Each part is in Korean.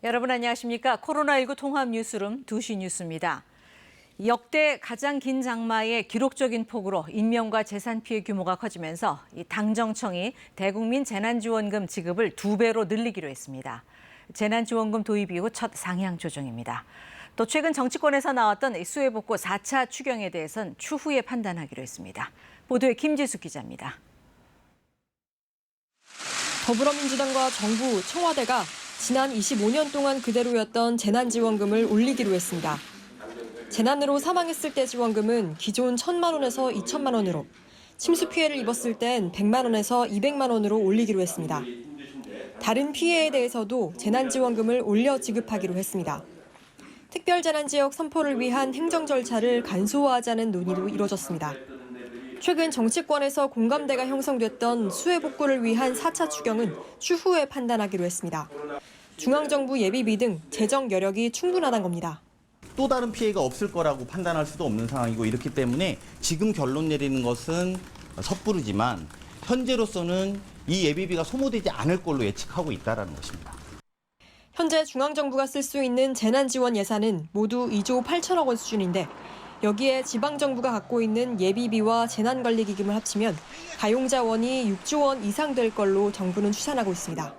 여러분 안녕하십니까? 코로나19 통합 뉴스룸 2시 뉴스입니다. 역대 가장 긴 장마의 기록적인 폭우로 인명과 재산 피해 규모가 커지면서 당정청이 대국민 재난지원금 지급을 2배로 늘리기로 했습니다. 재난지원금 도입 이후 첫 상향 조정입니다. 또 최근 정치권에서 나왔던 수해복구 4차 추경에 대해선 추후에 판단하기로 했습니다. 보도에 김지숙 기자입니다. 더불어민주당과 정부, 청와대가 지난 25년 동안 그대로였던 재난지원금을 올리기로 했습니다. 재난으로 사망했을 때 지원금은 기존 1,000만 원에서 2,000만 원으로, 침수 피해를 입었을 땐 100만 원에서 200만 원으로 올리기로 했습니다. 다른 피해에 대해서도 재난지원금을 올려 지급하기로 했습니다. 특별재난지역 선포를 위한 행정 절차를 간소화하자는 논의도 이뤄졌습니다. 최근 정치권에서 공감대가 형성됐던 수해복구를 위한 4차 추경은 추후에 판단하기로 했습니다. 중앙정부 예비비 등 재정 여력이 충분하다는 겁니다. 또 다른 피해가 없을 거라고 판단할 수도 없는 상황이고 이렇기 때문에 지금 결론 내리는 것은 섣부르지만 현재로서는 이 예비비가 소모되지 않을 걸로 예측하고 있다는 것입니다. 현재 중앙정부가 쓸 수 있는 재난지원 예산은 모두 2조 8천억 원 수준인데 여기에 지방정부가 갖고 있는 예비비와 재난관리기금을 합치면 가용자원이 6조 원 이상 될 걸로 정부는 추산하고 있습니다.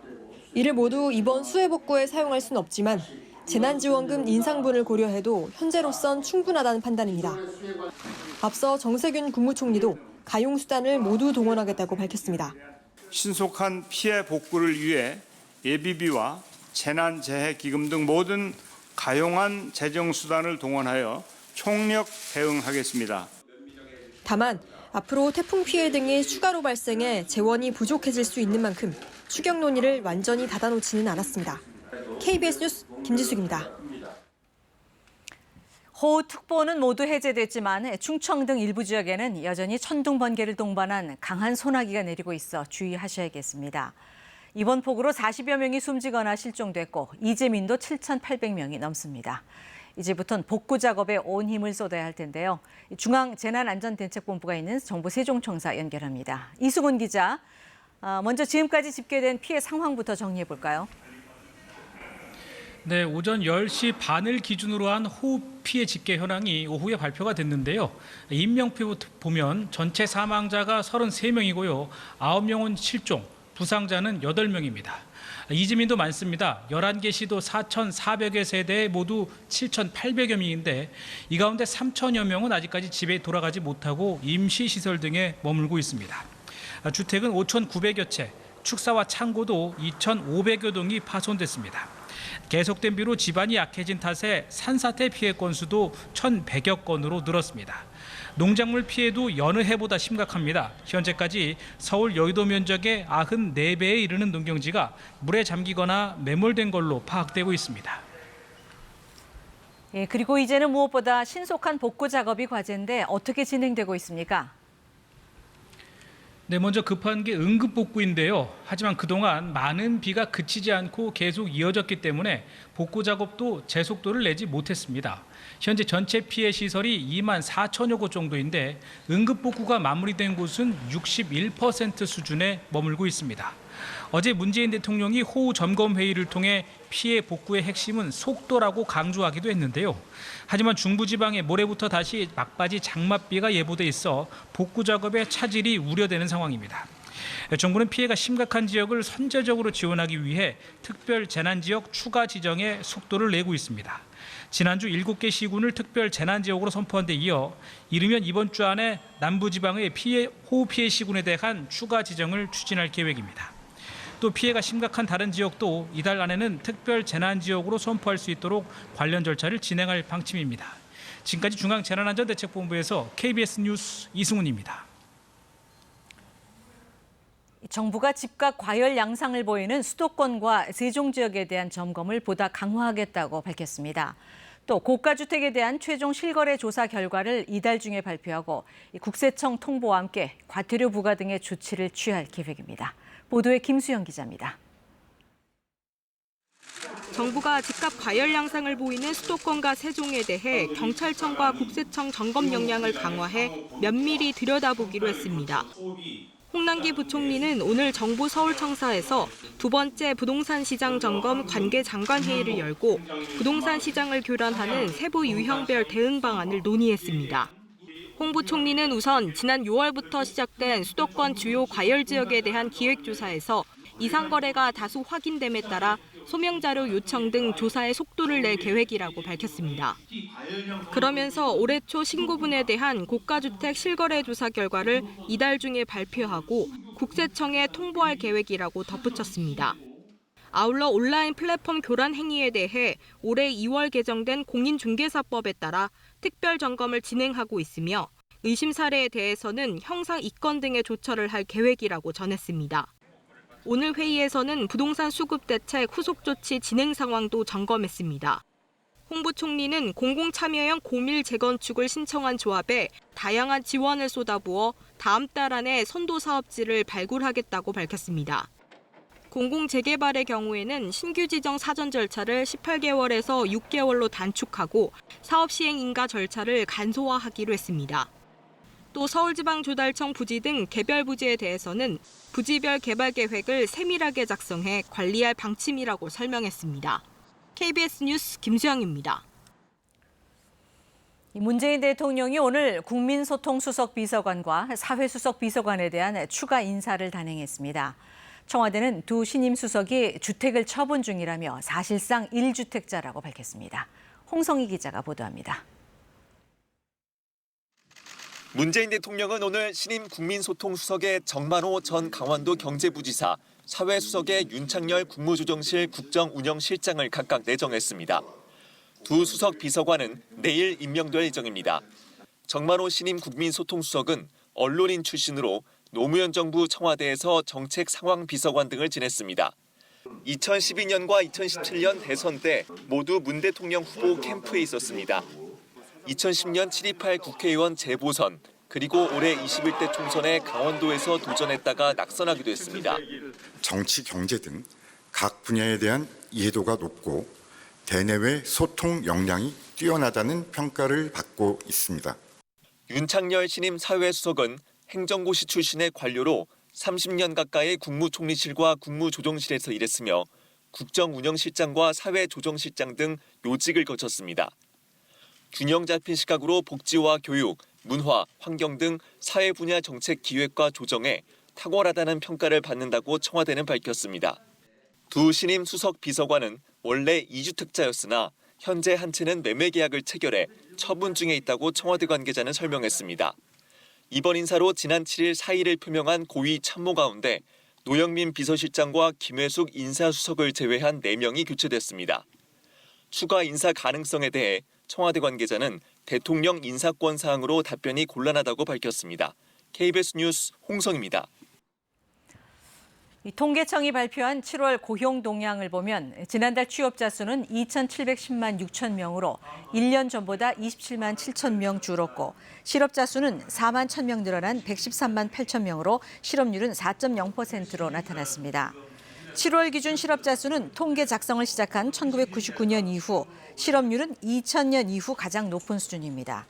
이를 모두 이번 수해복구에 사용할 수는 없지만 재난지원금 인상분을 고려해도 현재로선 충분하다는 판단입니다. 앞서 정세균 국무총리도 가용수단을 모두 동원하겠다고 밝혔습니다. 신속한 피해 복구를 위해 예비비와 재난재해기금 등 모든 가용한 재정수단을 동원하여 총력 대응하겠습니다. 다만 앞으로 태풍 피해 등이 추가로 발생해 재원이 부족해질 수 있는 만큼 추경 논의를 완전히 닫아놓지는 않았습니다. KBS 뉴스 김지숙입니다. 호우특보는 모두 해제됐지만 충청 등 일부 지역에는 여전히 천둥, 번개를 동반한 강한 소나기가 내리고 있어 주의하셔야겠습니다. 이번 폭우로 40여 명이 숨지거나 실종됐고 이재민도 7,800명이 넘습니다. 이제부터는 복구 작업에 온 힘을 쏟아야 할 텐데요. 중앙재난안전대책본부가 있는 정부 세종청사 연결합니다. 이수근 기자, 먼저 지금까지 집계된 피해 상황부터 정리해 볼까요? 네, 오전 10시 반을 기준으로 한 호우 피해 집계 현황이 오후에 발표가 됐는데요. 인명피해 보면 전체 사망자가 33명이고요. 9명은 실종, 부상자는 8명입니다. 이재민도 많습니다. 11개 시도 4,400여 세대 모두 7,800여 명인데 이 가운데 3,000여 명은 아직까지 집에 돌아가지 못하고 임시시설 등에 머물고 있습니다. 주택은 5,900여 채, 축사와 창고도 2,500여 동이 파손됐습니다. 계속된 비로 지반이 약해진 탓에 산사태 피해 건수도 1,100여 건으로 늘었습니다. 농작물 피해도 여느 해보다 심각합니다. 현재까지 서울 여의도 면적의 94배에 이르는 농경지가 물에 잠기거나 매몰된 걸로 파악되고 있습니다. 그리고 이제는 무엇보다 신속한 복구 작업이 과제인데 어떻게 진행되고 있습니까? 네, 먼저 급한 게 응급복구인데요. 하지만 그동안 많은 비가 그치지 않고 계속 이어졌기 때문에 복구 작업도 제 속도를 내지 못했습니다. 현재 전체 피해 시설이 2만 4천여 곳 정도인데 응급복구가 마무리된 곳은 61% 수준에 머물고 있습니다. 어제 문재인 대통령이 호우 점검 회의를 통해 피해 복구의 핵심은 속도라고 강조하기도 했는데요. 하지만 중부지방에 모레부터 다시 막바지 장맛비가 예보돼 있어 복구 작업의 차질이 우려되는 상황입니다. 정부는 피해가 심각한 지역을 선제적으로 지원하기 위해 특별 재난지역 추가 지정에 속도를 내고 있습니다. 지난주 7개 시군을 특별 재난지역으로 선포한 데 이어 이르면 이번 주 안에 남부지방의 호우 피해 시군에 대한 추가 지정을 추진할 계획입니다. 또 피해가 심각한 다른 지역도 이달 안에는 특별 재난지역으로 선포할 수 있도록 관련 절차를 진행할 방침입니다. 지금까지 중앙재난안전대책본부에서 KBS 뉴스 이승훈입니다. 정부가 집값 과열 양상을 보이는 수도권과 세종 지역에 대한 점검을 보다 강화하겠다고 밝혔습니다. 또 고가주택에 대한 최종 실거래 조사 결과를 이달 중에 발표하고 국세청 통보와 함께 과태료 부과 등의 조치를 취할 계획입니다. 보도에 김수영 기자입니다. 정부가 집값 과열 양상을 보이는 수도권과 세종에 대해 경찰청과 국세청 점검 역량을 강화해 면밀히 들여다보기로 했습니다. 홍남기 부총리는 오늘 정부 서울청사에서 두 번째 부동산 시장 점검 관계 장관 회의를 열고 부동산 시장을 교란하는 세부 유형별 대응 방안을 논의했습니다. 홍 부총리는 우선 지난 6월부터 시작된 수도권 주요 과열 지역에 대한 기획조사에서 이상 거래가 다수 확인됨에 따라 소명자료 요청 등 조사의 속도를 낼 계획이라고 밝혔습니다. 그러면서 올해 초 신고분에 대한 고가주택 실거래 조사 결과를 이달 중에 발표하고 국세청에 통보할 계획이라고 덧붙였습니다. 아울러 온라인 플랫폼 교란 행위에 대해 올해 2월 개정된 공인중개사법에 따라 특별 점검을 진행하고 있으며 의심 사례에 대해서는 형사 입건 등의 조처를 할 계획이라고 전했습니다. 오늘 회의에서는 부동산 수급 대책 후속 조치 진행 상황도 점검했습니다. 홍 부총리는 공공참여형 고밀 재건축을 신청한 조합에 다양한 지원을 쏟아부어 다음 달 안에 선도 사업지를 발굴하겠다고 밝혔습니다. 공공재개발의 경우에는 신규 지정 사전 절차를 18개월에서 6개월로 단축하고 사업 시행 인가 절차를 간소화하기로 했습니다. 또 서울지방조달청 부지 등 개별 부지에 대해서는 부지별 개발 계획을 세밀하게 작성해 관리할 방침이라고 설명했습니다. KBS 뉴스 김수영입니다. 문재인 대통령이 오늘 국민소통수석 비서관과 사회수석 비서관에 대한 추가 인사를 단행했습니다. 청와대는 두 신임 수석이 주택을 처분 중이라며 사실상 1주택자라고 밝혔습니다. 홍성희 기자가 보도합니다. 문재인 대통령은 오늘 신임 국민소통수석의 정만호 전 강원도 경제부지사, 사회수석의 윤창열 국무조정실 국정운영실장을 각각 내정했습니다. 두 수석 비서관은 내일 임명될 예정입니다. 정만호 신임 국민소통수석은 언론인 출신으로 노무현 정부 청와대에서 정책상황비서관 등을 지냈습니다. 2012년과 2017년 대선 때 모두 문 대통령 후보 캠프에 있었습니다. 2010년 7.28 국회의원 재보선, 그리고 올해 21대 총선에 강원도에서 도전했다가 낙선하기도 했습니다. 정치, 경제 등 각 분야에 대한 이해도가 높고 대내외 소통 역량이 뛰어나다는 평가를 받고 있습니다. 윤창열 신임 사회수석은 행정고시 출신의 관료로 30년 가까이 국무총리실과 국무조정실에서 일했으며 국정운영실장과 사회조정실장 등 요직을 거쳤습니다. 균형 잡힌 시각으로 복지와 교육, 문화, 환경 등 사회 분야 정책 기획과 조정에 탁월하다는 평가를 받는다고 청와대는 밝혔습니다. 두 신임 수석 비서관은 원래 2주택자였으나 현재 한 채는 매매 계약을 체결해 처분 중에 있다고 청와대 관계자는 설명했습니다. 이번 인사로 지난 7일 사의를 표명한 고위 참모 가운데 노영민 비서실장과 김회숙 인사수석을 제외한 4명이 교체됐습니다. 추가 인사 가능성에 대해 청와대 관계자는 대통령 인사권 사항으로 답변이 곤란하다고 밝혔습니다. KBS 뉴스 홍성입니다. 통계청이 발표한 7월 고용 동향을 보면 지난달 취업자 수는 2,710만 6천 명으로 1년 전보다 27만 7천 명 줄었고 실업자 수는 4만 1천 명 늘어난 113만 8천 명으로 실업률은 4.0%로 나타났습니다. 7월 기준 실업자 수는 통계 작성을 시작한 1999년 이후 실업률은 2000년 이후 가장 높은 수준입니다.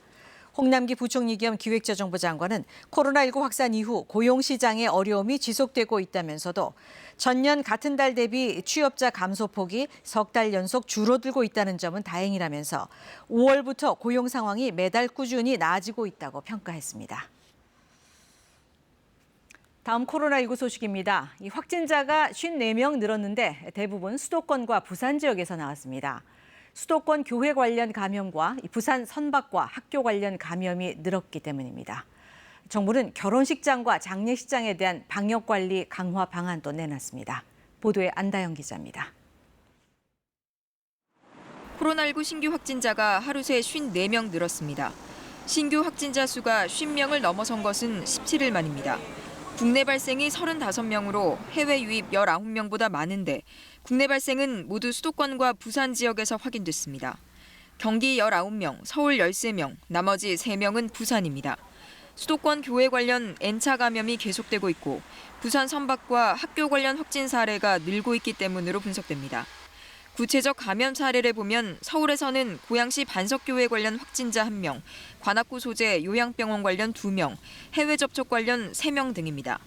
홍남기 부총리 겸 기획재정부 장관은 코로나19 확산 이후 고용시장의 어려움이 지속되고 있다면서도 전년 같은 달 대비 취업자 감소폭이 석 달 연속 줄어들고 있다는 점은 다행이라면서 5월부터 고용 상황이 매달 꾸준히 나아지고 있다고 평가했습니다. 다음 코로나19 소식입니다. 이 확진자가 54명 늘었는데 대부분 수도권과 부산 지역에서 나왔습니다. 수도권 교회 관련 감염과 부산 선박과 학교 관련 감염이 늘었기 때문입니다. 정부는 결혼식장과 장례식장에 대한 방역관리 강화 방안도 내놨습니다. 보도에 안다영 기자입니다. 코로나19 신규 확진자가 하루 새 54명 늘었습니다. 신규 확진자 수가 50명을 넘어선 것은 17일 만입니다. 국내 발생이 35명으로 해외 유입 19명보다 많은데 국내 발생은 모두 수도권과 부산 지역에서 확인됐습니다. 경기 19명, 서울 13명, 나머지 3명은 부산입니다. 수도권 교회 관련 N차 감염이 계속되고 있고 부산 선박과 학교 관련 확진 사례가 늘고 있기 때문으로 분석됩니다. 구체적 감염 사례를 보면 서울에서는 고양시 반석교회 관련 확진자 1명, 관악구 소재 요양병원 관련 2명, 해외 접촉 관련 3명 등입니다.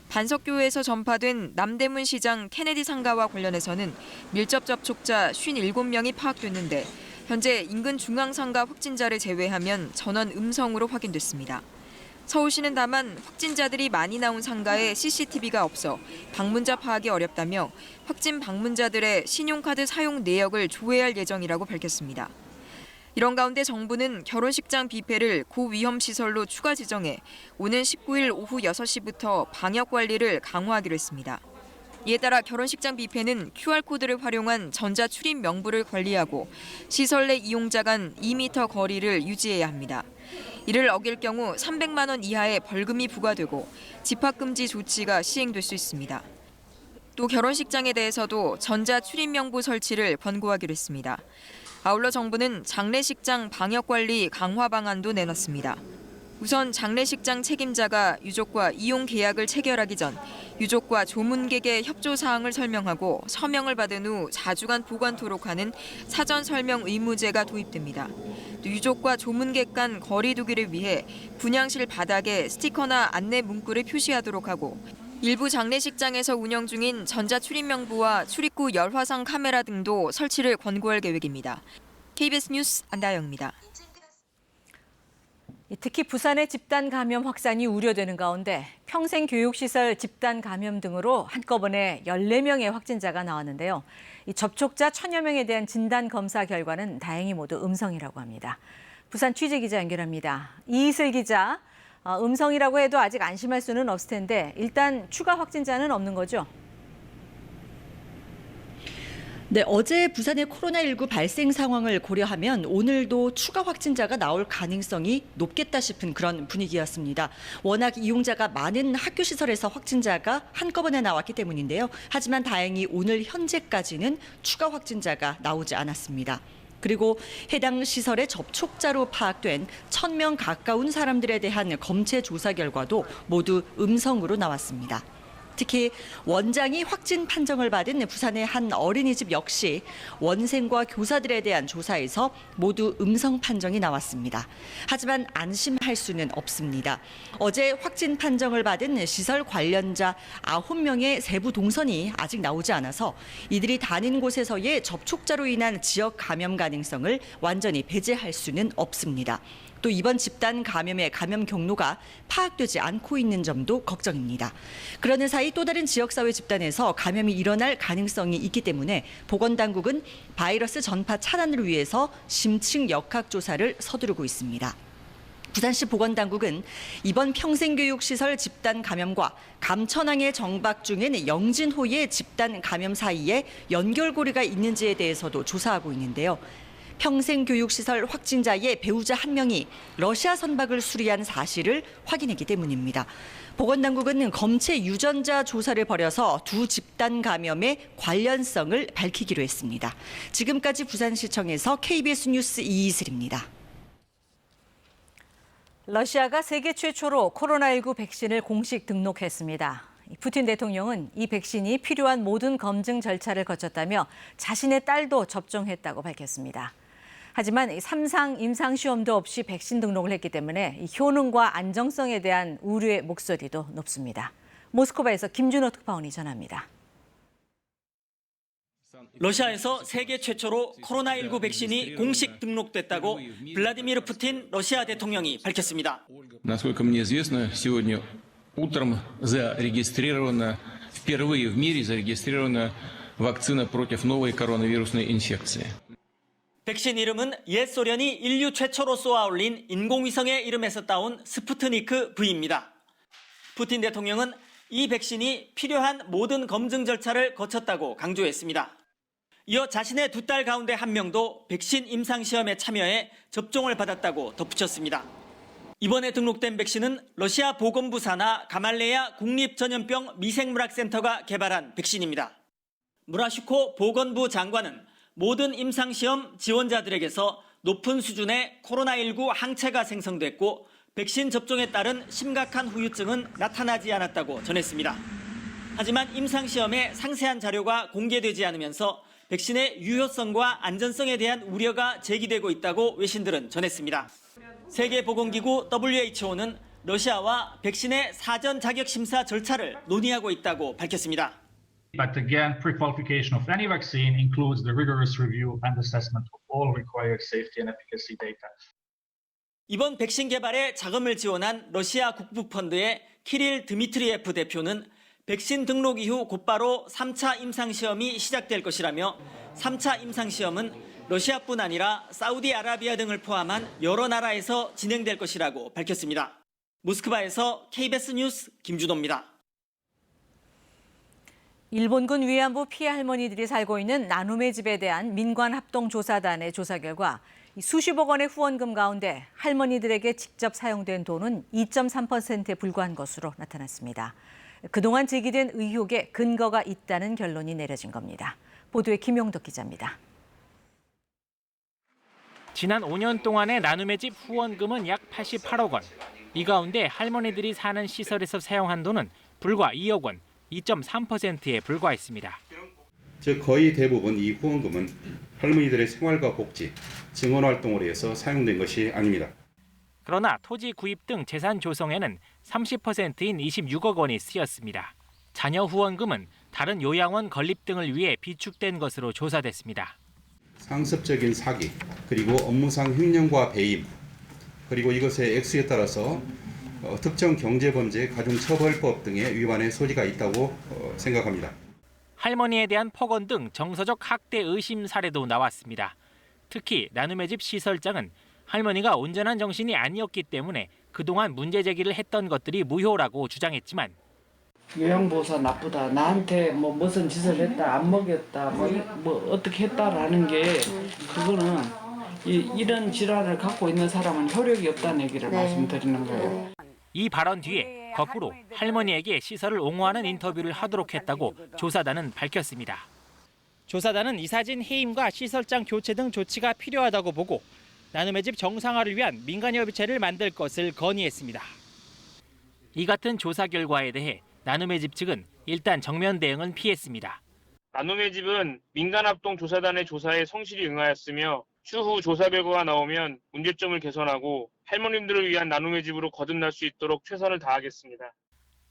반석교에서 전파된 남대문 시장 케네디 상가와 관련해서는 밀접 접촉자 57명이 파악됐는데 현재 인근 중앙상가 확진자를 제외하면 전원 음성으로 확인됐습니다. 서울시는 다만 확진자들이 많이 나온 상가에 CCTV가 없어 방문자 파악이 어렵다며 확진 방문자들의 신용카드 사용 내역을 조회할 예정이라고 밝혔습니다. 이런 가운데 정부는 결혼식장 뷔페를 고위험 시설로 추가 지정해 오는 19일 오후 6시부터 방역 관리를 강화하기로 했습니다. 이에 따라 결혼식장 뷔페는 QR코드를 활용한 전자 출입 명부를 관리하고 시설 내 이용자 간 2m 거리를 유지해야 합니다. 이를 어길 경우 300만 원 이하의 벌금이 부과되고 집합금지 조치가 시행될 수 있습니다. 또 결혼식장에 대해서도 전자 출입 명부 설치를 권고하기로 했습니다. 아울러 정부는 장례식장 방역관리 강화 방안도 내놨습니다. 우선 장례식장 책임자가 유족과 이용 계약을 체결하기 전 유족과 조문객의 협조 사항을 설명하고 서명을 받은 후 4주간 보관토록 하는 사전 설명 의무제가 도입됩니다. 또 유족과 조문객 간 거리 두기를 위해 분향실 바닥에 스티커나 안내 문구를 표시하도록 하고 일부 장례식장에서 운영 중인 전자출입명부와 출입구 열화상 카메라 등도 설치를 권고할 계획입니다. KBS 뉴스 안다영입니다. 특히 부산의 집단 감염 확산이 우려되는 가운데 평생교육시설 집단 감염 등으로 한꺼번에 14명의 확진자가 나왔는데요. 이 접촉자 1000여 명에 대한 진단 검사 결과는 다행히 모두 음성이라고 합니다. 부산 취재기자 연결합니다. 이슬 기자, 음성이라고 해도 아직 안심할 수는 없을 텐데 일단 추가 확진자는 없는 거죠? 네, 어제 부산의 코로나19 발생 상황을 고려하면 오늘도 추가 확진자가 나올 가능성이 높겠다 싶은 그런 분위기였습니다. 워낙 이용자가 많은 학교시설에서 확진자가 한꺼번에 나왔기 때문인데요. 하지만 다행히 오늘 현재까지는 추가 확진자가 나오지 않았습니다. 그리고 해당 시설의 접촉자로 파악된 1000명 가까운 사람들에 대한 검체 조사 결과도 모두 음성으로 나왔습니다. 특히 원장이 확진 판정을 받은 부산의 한 어린이집 역시 원생과 교사들에 대한 조사에서 모두 음성 판정이 나왔습니다. 하지만 안심할 수는 없습니다. 어제 확진 판정을 받은 시설 관련자 9명의 세부 동선이 아직 나오지 않아서 이들이 다닌 곳에서의 접촉자로 인한 지역 감염 가능성을 완전히 배제할 수는 없습니다. 또 이번 집단 감염의 감염 경로가 파악되지 않고 있는 점도 걱정입니다. 그러는 사이 또 다른 지역사회 집단에서 감염이 일어날 가능성이 있기 때문에 보건당국은 바이러스 전파 차단을 위해서 심층 역학조사를 서두르고 있습니다. 부산시 보건당국은 이번 평생교육시설 집단 감염과 감천항의 정박 중인 영진호의 집단 감염 사이에 연결고리가 있는지에 대해서도 조사하고 있는데요. 평생교육시설 확진자의 배우자 1명이 러시아 선박을 수리한 사실을 확인했기 때문입니다. 보건당국은 검체 유전자 조사를 벌여서 두 집단 감염의 관련성을 밝히기로 했습니다. 지금까지 부산시청에서 KBS 뉴스 이이슬입니다. 러시아가 세계 최초로 코로나19 백신을 공식 등록했습니다. 푸틴 대통령은 이 백신이 필요한 모든 검증 절차를 거쳤다며 자신의 딸도 접종했다고 밝혔습니다. 하지만 3상 임상시험도 없이 백신 등록을 했기 때문에 효능과 안정성에 대한 우려의 목소리도 높습니다. 모스크바에서 김준호 특파원이 전합니다. 러시아에서 세계 최초로 코로나19 백신이 공식 등록됐다고 블라디미르 푸틴 러시아 대통령이 밝혔습니다. Насколько мне известно, сегодня утром зарегистрирована, впервые в мире зарегистрирована вакцина против новой коронавирусной инфекции. 백신 이름은 옛 소련이 인류 최초로 쏘아올린 인공위성의 이름에서 따온 스푸트니크 V입니다. 푸틴 대통령은 이 백신이 필요한 모든 검증 절차를 거쳤다고 강조했습니다. 이어 자신의 두 딸 가운데 한 명도 백신 임상시험에 참여해 접종을 받았다고 덧붙였습니다. 이번에 등록된 백신은 러시아 보건부 산하 가말레야 국립전염병 미생물학센터가 개발한 백신입니다. 무라슈코 보건부 장관은 모든 임상시험 지원자들에게서 높은 수준의 코로나19 항체가 생성됐고 백신 접종에 따른 심각한 후유증은 나타나지 않았다고 전했습니다. 하지만 임상시험에 상세한 자료가 공개되지 않으면서 백신의 유효성과 안전성에 대한 우려가 제기되고 있다고 외신들은 전했습니다. 세계보건기구 WHO는 러시아와 백신의 사전 자격 심사 절차를 논의하고 있다고 밝혔습니다. But again, pre-qualification of any vaccine includes the rigorous review and assessment of all required safety and efficacy data. 이번 백신 개발에 자금을 지원한 러시아 국부펀드의 키릴 드미트리예프 대표는 백신 등록 이후 곧바로 3차 임상시험이 시작될 것이라며 3차 임상시험은 러시아뿐 아니라 사우디아라비아 등을 포함한 여러 나라에서 진행될 것이라고 밝혔습니다. 모스크바에서 KBS 뉴스 김준호입니다. 일본군 위안부 피해 할머니들이 살고 있는 나눔의 집에 대한 민관합동조사단의 조사 결과 수십억 원의 후원금 가운데 할머니들에게 직접 사용된 돈은 2.3%에 불과한 것으로 나타났습니다. 그동안 제기된 의혹에 근거가 있다는 결론이 내려진 겁니다. 보도에 김용덕 기자입니다. 지난 5년 동안의 나눔의 집 후원금은 약 88억 원. 이 가운데 할머니들이 사는 시설에서 사용한 돈은 불과 2억 원, 2.3%에 불과했습니다. 즉 거의 대부분 이 후원금은 할머니들의 생활과 복지, 증언 활동을 위해서 사용된 것이 아닙니다. 그러나 토지 구입 등 재산 조성에는 30%인 26억 원이 쓰였습니다. 자녀 후원금은 다른 요양원 건립 등을 위해 비축된 것으로 조사됐습니다. 상습적인 사기, 그리고 업무상 횡령과 배임, 그리고 이것의 액수에 따라서 특정 경제범죄 가중처벌법 등의 위반의 소지가 있다고 생각합니다. 할머니에 대한 폭언 등 정서적 학대 의심 사례도 나왔습니다. 특히 나눔의 집 시설장은 할머니가 온전한 정신이 아니었기 때문에 그동안 문제 제기를 했던 것들이 무효라고 주장했지만 요양보호사 나쁘다, 나한테 뭐 무슨 짓을 했다, 안 먹였다, 뭐 어떻게 했다라는 게 그거는 이런 질환을 갖고 있는 사람은 효력이 없다는 얘기를 말씀드리는 거예요. 이 발언 뒤에 거꾸로 할머니에게 시설을 옹호하는 인터뷰를 하도록 했다고 조사단은 밝혔습니다. 조사단은 이사진 해임과 시설장 교체 등 조치가 필요하다고 보고 나눔의 집 정상화를 위한 민간협의체를 만들 것을 건의했습니다. 이 같은 조사 결과에 대해 나눔의 집 측은 일단 정면 대응은 피했습니다. 나눔의 집은 민간합동조사단의 조사에 성실히 응하였으며 추후 조사 결과가 나오면 문제점을 개선하고 할머님들을 위한 나눔의 집으로 거듭날 수 있도록 최선을 다하겠습니다.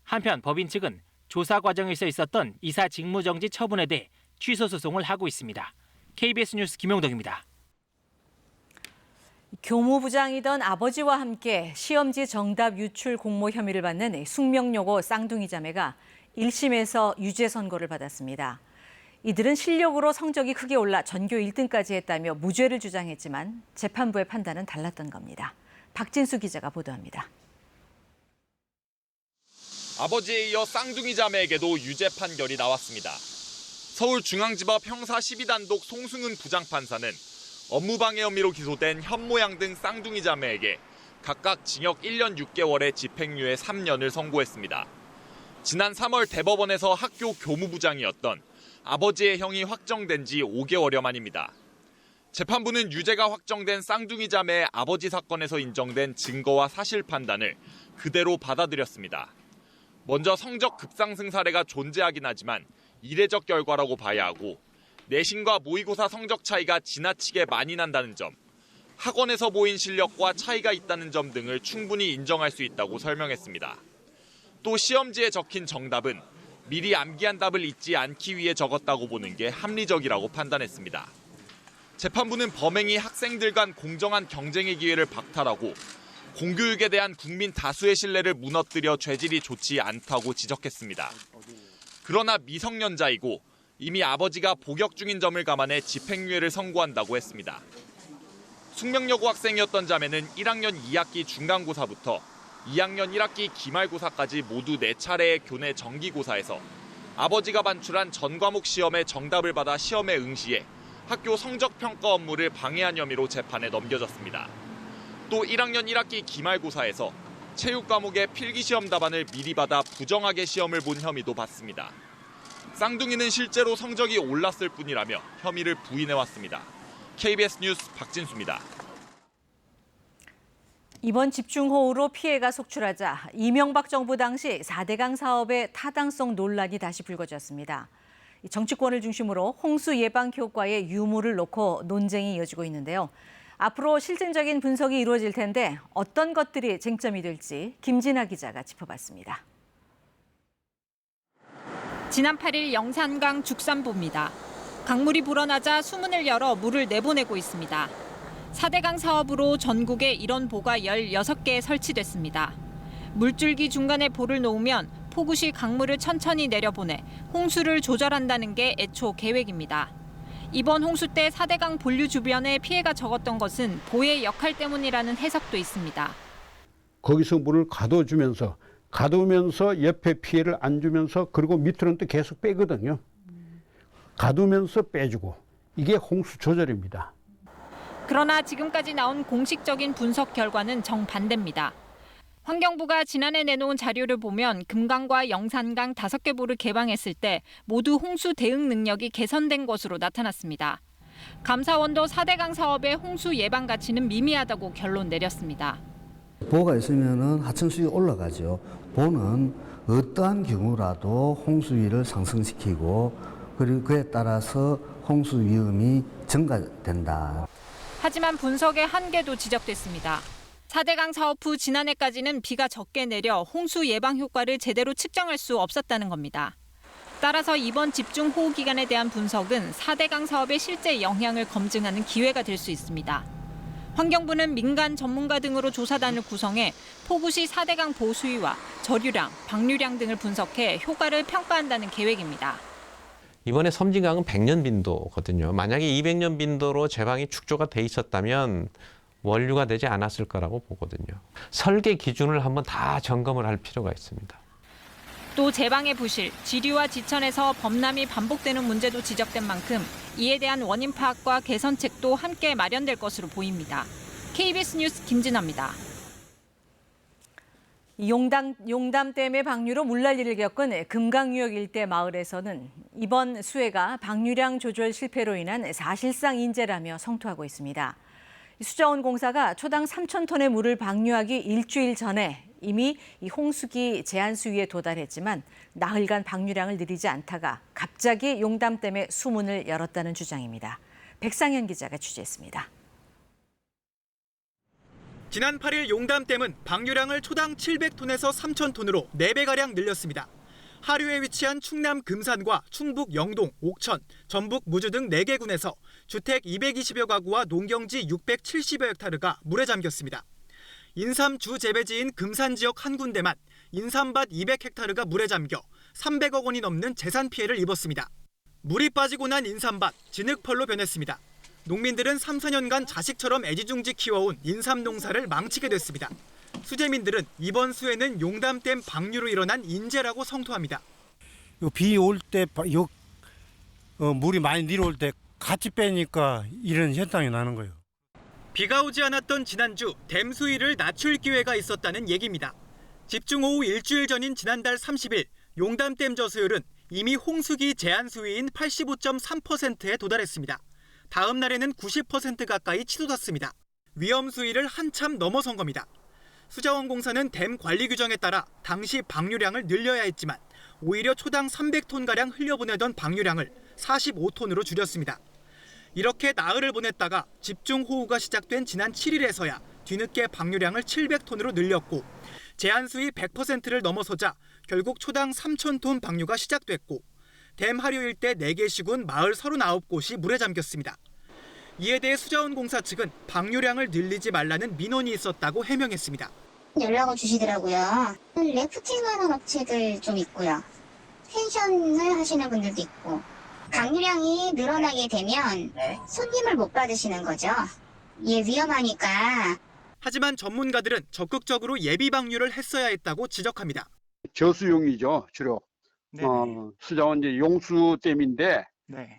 한편 법인 측은 조사 과정에서 있었던 이사 직무정지 처분에 대해 취소 소송을 하고 있습니다. KBS 뉴스 김용덕입니다. 교무부장이던 아버지와 함께 시험지 정답 유출 공모 혐의를 받는 숙명여고 쌍둥이 자매가 1심에서 유죄 선고를 받았습니다. 이들은 실력으로 성적이 크게 올라 전교 1등까지 했다며 무죄를 주장했지만 재판부의 판단은 달랐던 겁니다. 박진수 기자가 보도합니다. 아버지에 이어 쌍둥이 자매에게도 유죄 판결이 나왔습니다. 서울중앙지법 형사 12단독 송승은 부장판사는 업무방해 혐의로 기소된 현모양 등 쌍둥이 자매에게 각각 징역 1년 6개월에 집행유예 3년을 선고했습니다. 지난 3월 대법원에서 학교 교무부장이었던 아버지의 형이 확정된 지 5개월여 만입니다. 재판부는 유죄가 확정된 쌍둥이 자매의 아버지 사건에서 인정된 증거와 사실 판단을 그대로 받아들였습니다. 먼저 성적 급상승 사례가 존재하긴 하지만 이례적 결과라고 봐야 하고 내신과 모의고사 성적 차이가 지나치게 많이 난다는 점, 학원에서 보인 실력과 차이가 있다는 점 등을 충분히 인정할 수 있다고 설명했습니다. 또 시험지에 적힌 정답은 미리 암기한 답을 잊지 않기 위해 적었다고 보는 게 합리적이라고 판단했습니다. 재판부는 범행이 학생들 간 공정한 경쟁의 기회를 박탈하고 공교육에 대한 국민 다수의 신뢰를 무너뜨려 죄질이 좋지 않다고 지적했습니다. 그러나 미성년자이고 이미 아버지가 복역 중인 점을 감안해 집행유예를 선고한다고 했습니다. 숙명여고 학생이었던 자매는 1학년 2학기 중간고사부터 2학년 1학기 기말고사까지 모두 4차례의 교내 정기고사에서 아버지가 반출한 전 과목 시험의 정답을 받아 시험에 응시해 학교 성적평가 업무를 방해한 혐의로 재판에 넘겨졌습니다. 또 1학년 1학기 기말고사에서 체육 과목의 필기시험 답안을 미리 받아 부정하게 시험을 본 혐의도 받습니다. 쌍둥이는 실제로 성적이 올랐을 뿐이라며 혐의를 부인해왔습니다. KBS 뉴스 박진수입니다. 이번 집중호우로 피해가 속출하자 이명박 정부 당시 4대강 사업의 타당성 논란이 다시 불거졌습니다. 정치권을 중심으로 홍수 예방 효과의 유무를 놓고 논쟁이 이어지고 있는데요. 앞으로 실증적인 분석이 이루어질 텐데 어떤 것들이 쟁점이 될지 김진아 기자가 짚어봤습니다. 지난 8일 영산강 죽산보입니다. 강물이 불어나자 수문을 열어 물을 내보내고 있습니다. 4대강 사업으로 전국에 이런 보가 16개 설치됐습니다. 물줄기 중간에 보를 놓으면 폭우 시 강물을 천천히 내려보내 홍수를 조절한다는 게 애초 계획입니다. 이번 홍수 때 4대강 본류 주변에 피해가 적었던 것은 보의 역할 때문이라는 해석도 있습니다. 거기서 물을 가둬주면서 옆에 피해를 안 주면서 그리고 밑으로는 또 계속 빼거든요. 가두면서 빼주고 이게 홍수 조절입니다. 그러나 지금까지 나온 공식적인 분석 결과는 정반대입니다. 환경부가 지난해 내놓은 자료를 보면 금강과 영산강 5개 보를 개방했을 때 모두 홍수 대응 능력이 개선된 것으로 나타났습니다. 감사원도 4대강 사업의 홍수 예방 가치는 미미하다고 결론 내렸습니다. 보가 있으면 하천 수위가 올라가죠. 보는 어떠한 경우라도 홍수 위를 상승시키고 그리고 그에 따라서 홍수 위험이 증가된다. 하지만 분석의 한계도 지적됐습니다. 4대강 사업 후 지난해까지는 비가 적게 내려 홍수 예방 효과를 제대로 측정할 수 없었다는 겁니다. 따라서 이번 집중호우 기간에 대한 분석은 4대강 사업의 실제 영향을 검증하는 기회가 될 수 있습니다. 환경부는 민간 전문가 등으로 조사단을 구성해 폭우 시 4대강 보수위와 저류량, 방류량 등을 분석해 효과를 평가한다는 계획입니다. 이번에 섬진강은 100년 빈도거든요. 만약에 200년 빈도로 제방이 축조가 돼 있었다면 원류가 되지 않았을 거라고 보거든요. 설계 기준을 한번 다 점검을 할 필요가 있습니다. 또 제방의 부실, 지류와 지천에서 범람이 반복되는 문제도 지적된 만큼 이에 대한 원인 파악과 개선책도 함께 마련될 것으로 보입니다. KBS 뉴스 김진아입니다. 용담댐의 방류로 물난리를 겪은 금강유역 일대 마을에서는 이번 수해가 방류량 조절 실패로 인한 사실상 인재라며 성토하고 있습니다. 수자원공사가 초당 3,000톤의 물을 방류하기 일주일 전에 이미 이 홍수기 제한 수위에 도달했지만 나흘간 방류량을 늘리지 않다가 갑자기 용담댐의 수문을 열었다는 주장입니다. 백상현 기자가 취재했습니다. 지난 8일 용담댐은 방류량을 초당 700톤에서 3,000톤으로 4배가량 늘렸습니다. 하류에 위치한 충남 금산과 충북 영동, 옥천, 전북 무주 등 4개 군에서 주택 220여 가구와 농경지 670여 헥타르가 물에 잠겼습니다. 인삼 주 재배지인 금산 지역 한 군데만 인삼밭 200헥타르가 물에 잠겨 300억 원이 넘는 재산 피해를 입었습니다. 물이 빠지고 난 인삼밭, 진흙벌로 변했습니다. 농민들은 3, 4년간 자식처럼 애지중지 키워온 인삼 농사를 망치게 됐습니다. 수재민들은 이번 수해는 용담댐 방류로 일어난 인재라고 성토합니다. 비 올 때 물이 많이 내려올 때 같이 빼니까 이런 현상이 나는 거예요. 비가 오지 않았던 지난주 댐 수위를 낮출 기회가 있었다는 얘기입니다. 집중호우 일주일 전인 지난달 30일 용담댐 저수율은 이미 홍수기 제한 수위인 85.3%에 도달했습니다. 다음 날에는 90% 가까이 치솟았습니다. 위험 수위를 한참 넘어선 겁니다. 수자원공사는 댐 관리 규정에 따라 당시 방류량을 늘려야 했지만 오히려 초당 300톤가량 흘려보내던 방류량을 45톤으로 줄였습니다. 이렇게 나흘을 보냈다가 집중호우가 시작된 지난 7일에서야 뒤늦게 방류량을 700톤으로 늘렸고 제한수위 100%를 넘어서자 결국 초당 3,000톤 방류가 시작됐고 댐 하류 일대 4개 시군 마을 39곳이 물에 잠겼습니다. 이에 대해 수자원공사 측은 방류량을 늘리지 말라는 민원이 있었다고 해명했습니다. 연락을 주시더라고요. 래프팅하는 업체들 좀 있고요. 펜션을 하시는 분들도 있고 방류량이 늘어나게 되면 손님을 못 받으시는 거죠. 이게 위험하니까. 하지만 전문가들은 적극적으로 예비 방류를 했어야 했다고 지적합니다. 저수용이죠, 주로. 수자원 이제 용수댐인데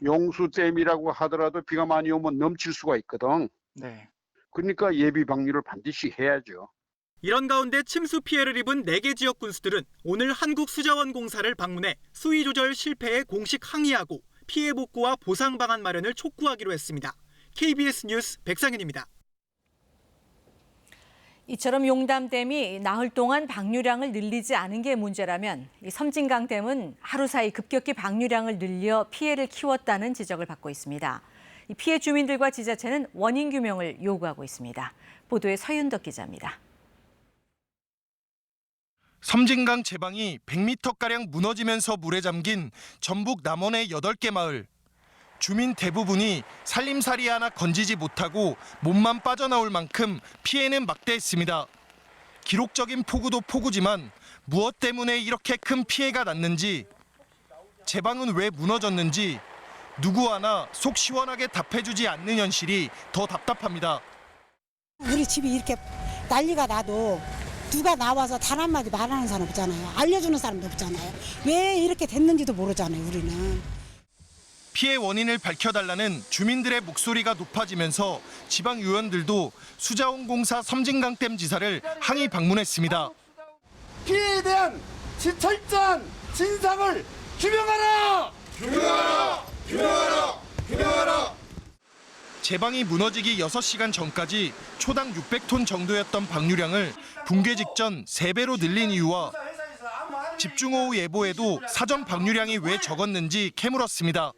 용수댐이라고 하더라도 비가 많이 오면 넘칠 수가 있거든. 그러니까 예비 방류를 반드시 해야죠. 이런 가운데 침수 피해를 입은 4개 지역 군수들은 오늘 한국수자원공사를 방문해 수위 조절 실패에 공식 항의하고 피해 복구와 보상 방안 마련을 촉구하기로 했습니다. KBS 뉴스 백상현입니다. 이처럼 용담댐이 나흘 동안 방류량을 늘리지 않은 게 문제라면 이 섬진강댐은 하루 사이 급격히 방류량을 늘려 피해를 키웠다는 지적을 받고 있습니다. 이 피해 주민들과 지자체는 원인 규명을 요구하고 있습니다. 보도에 서윤덕 기자입니다. 섬진강 제방이 100m가량 무너지면서 물에 잠긴 전북 남원의 8개 마을. 주민 대부분이 살림살이 하나 건지지 못하고 몸만 빠져나올 만큼 피해는 막대했습니다. 기록적인 폭우도 폭우지만 무엇 때문에 이렇게 큰 피해가 났는지, 제방은 왜 무너졌는지 누구 하나 속 시원하게 답해주지 않는 현실이 더 답답합니다. 우리 집이 이렇게 난리가 나도 누가 나와서 단 한마디 말하는 사람 없잖아요. 알려주는 사람도 없잖아요. 왜 이렇게 됐는지도 모르잖아요, 우리는. 피해 원인을 밝혀달라는 주민들의 목소리가 높아지면서 지방 의원들도 수자원공사 섬진강댐 지사를 항의 방문했습니다. 피해에 대한 철저한 진상을 규명하라! 규명하라! 규명하라! 규명하라! 제방이 무너지기 6시간 전까지 초당 600톤 정도였던 방류량을 붕괴 직전 3배로 늘린 이유와 집중호우 예보에도 사전 방류량이 왜 적었는지 캐물었습니다.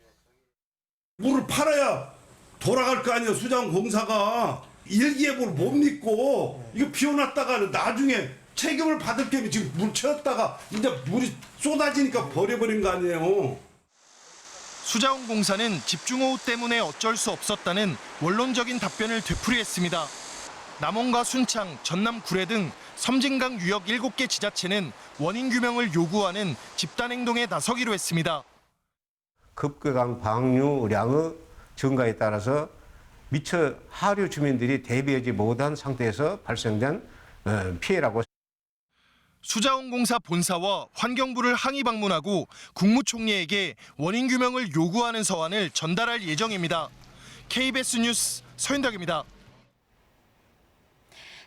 물을 팔아야 돌아갈 거 아니에요. 수자원공사가 일기예보를 못 믿고 이거 비워놨다가 나중에 책임을 받을 겸 지금 물 채웠다가 이제 물이 쏟아지니까 버려버린 거 아니에요. 수자원공사는 집중호우 때문에 어쩔 수 없었다는 원론적인 답변을 되풀이했습니다. 남원과 순창, 전남 구례 등 섬진강 유역 7개 지자체는 원인 규명을 요구하는 집단행동에 나서기로 했습니다. 급격한 방류량의 증가에 따라서 미처 하류 주민들이 대비하지 못한 상태에서 발생된 피해라고. 수자원공사 본사와 환경부를 항의 방문하고 국무총리에게 원인 규명을 요구하는 서한을 전달할 예정입니다. KBS 뉴스 서윤덕입니다.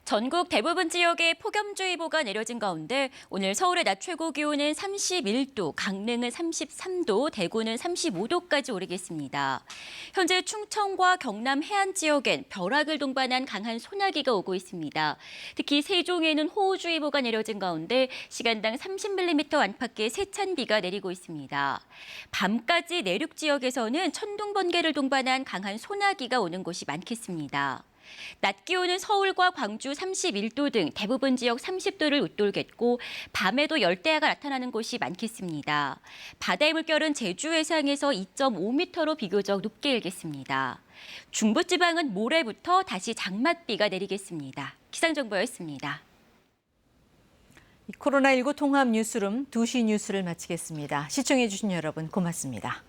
전국 대부분 지역에 폭염주의보가 내려진 가운데 오늘 서울의 낮 최고 기온은 31도, 강릉은 33도, 대구는 35도까지 오르겠습니다. 현재 충청과 경남 해안 지역엔 벼락을 동반한 강한 소나기가 오고 있습니다. 특히 세종에는 호우주의보가 내려진 가운데 시간당 30mm 안팎의 세찬 비가 내리고 있습니다. 밤까지 내륙 지역에서는 천둥 번개를 동반한 강한 소나기가 오는 곳이 많겠습니다. 낮 기온은 서울과 광주 31도 등 대부분 지역 30도를 웃돌겠고 밤에도 열대야가 나타나는 곳이 많겠습니다. 바다의 물결은 제주 해상에서 2.5m로 비교적 높게 일겠습니다. 중부지방은 모레부터 다시 장맛비가 내리겠습니다. 기상정보였습니다. 코로나19 통합 뉴스룸 2시 뉴스를 마치겠습니다. 시청해주신 여러분 고맙습니다.